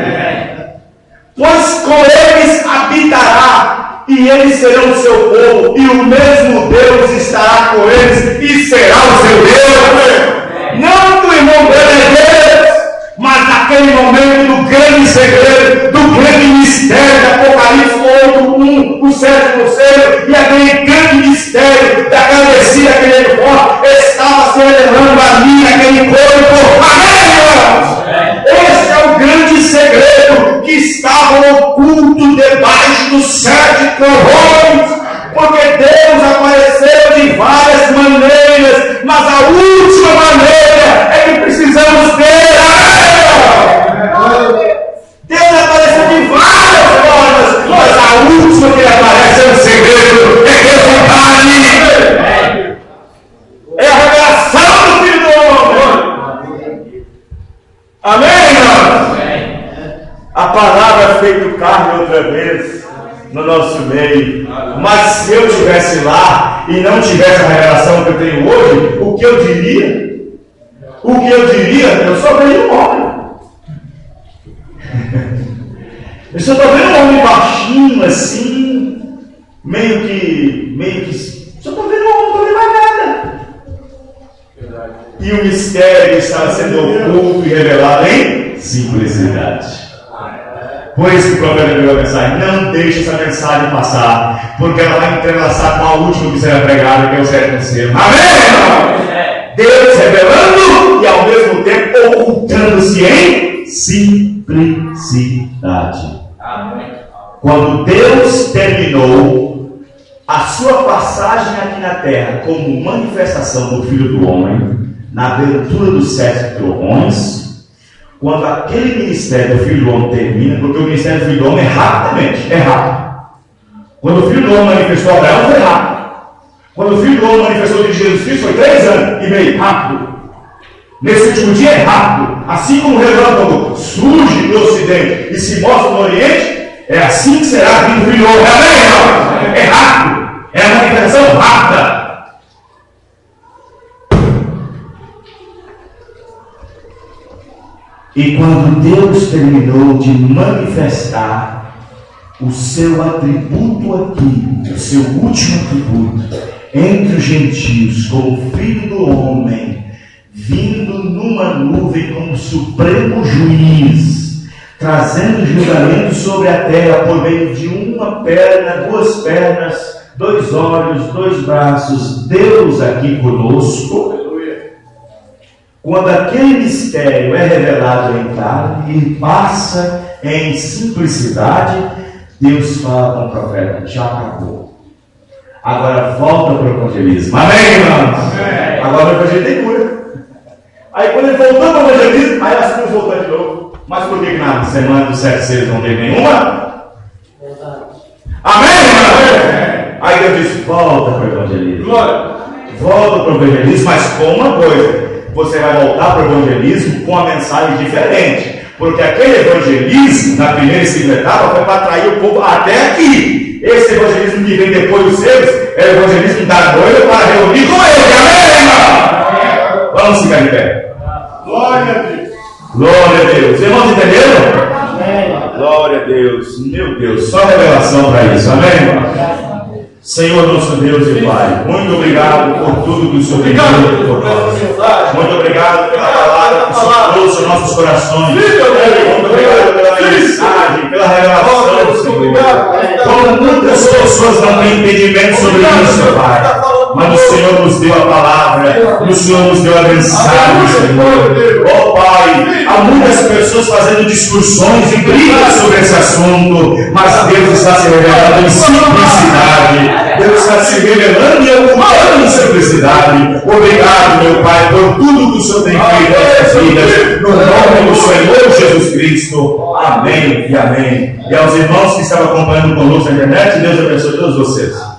Pois com eles habitará, e eles serão o seu povo, e o mesmo Deus estará com eles, e será o seu Deus. Não que o irmão dele é Deus, mas naquele momento do grande segredo, do grande mistério de Apocalipse 8:1, o sétimo selo, e aquele grande mistério daquela descida, aquele forte, estava se elevando ali naquele corpo. Amém, irmãos? Esse é o grande segredo que estava oculto debaixo dos 7 trovões, porque Deus apareceu de várias maneiras, mas a última maneira é que precisamos ter. Deus apareceu de várias formas, mas a última que ele aparece é um segredo, é Deus em carne, é a revelação do Filho do Homem. Amém, irmãos? A palavra feito carne outra vez no nosso meio. Mas se eu estivesse lá e não tivesse a revelação que eu tenho hoje, o que eu diria? Eu só vejo um homem. Eu só estou vendo um homem baixinho assim, meio que. Só estou vendo um homem, não estou vendo mais nada. E o mistério estava sendo oculto e revelado em simplicidade. Por isso que o profeta pegou a mensagem: não deixe essa mensagem passar, porque ela vai entrelaçar com a última que será pregada, que é o sétimo selo. Amém? Deus revelando e ao mesmo tempo ocultando-se em simplicidade. Amém. Quando Deus terminou a sua passagem aqui na terra como manifestação do Filho do Homem, na abertura dos 7 trovões, quando aquele ministério do Filho do Homem termina, porque o ministério do Filho do Homem é rapidamente, é rápido. Quando o Filho do Homem manifestou a Abraão, foi rápido. Quando o Filho do Homem manifestou de Jesus Cristo, foi 3 anos e meio, rápido. Nesse último dia é rápido. Assim como o relâmpago surge do Ocidente e se mostra no Oriente, é assim que será vindo o Filho do Homem. Amém, irmão? É rápido. É a manifestação rápida. E quando Deus terminou de manifestar o seu atributo aqui, o seu último atributo, entre os gentios, como Filho do Homem, vindo numa nuvem como supremo juiz, trazendo julgamento sobre a terra por meio de uma perna, 2 pernas, 2 olhos, 2 braços, Deus aqui conosco. Quando aquele mistério é revelado em carne, ele passa em simplicidade, Deus fala com o profeta: já acabou. Agora volta para o evangelismo. Amém, irmãos? Amém. Agora o evangelho tem cura. Aí quando ele voltou para o evangelismo, aí as curas voltaram de novo. Mas por que na semana dos 7 seres não teve nenhuma? Amém, irmãos? Aí Deus disse: volta para o evangelismo. Glória. Volta para o evangelismo, mas com uma coisa: você vai voltar para o evangelismo com uma mensagem diferente. Porque aquele evangelismo, na primeira e segunda etapa, foi para atrair o povo até aqui. Esse evangelismo que vem depois dos seus é o evangelismo da noiva para reunir com ele. Amém, irmão? Vamos ficar de pé. Glória a Deus. Glória a Deus. Irmãos, entenderam? Glória a Deus. Meu Deus, só revelação para isso. Amém, irmão? Senhor nosso Deus e Pai, muito obrigado por tudo que o Senhor tem feito por nós. Muito obrigado pela palavra que o Senhor trouxe aos nossos corações. Muito obrigado pela mensagem, pela revelação, Senhor. Como muitas pessoas não têm entendimento sobre isso, Pai. Mas o Senhor nos deu a palavra, o Senhor nos deu a mensagem, Senhor. Oh Pai, há muitas pessoas fazendo discussões e brigas sobre esse assunto, mas Deus está se revelando em simplicidade. Deus está se revelando e ocupando em simplicidade. Obrigado, meu Pai, por tudo que o Senhor tem feito em nossas vidas. No nome do Senhor Jesus Cristo. Amém e amém. E aos irmãos que estavam acompanhando conosco na internet, Deus abençoe todos vocês.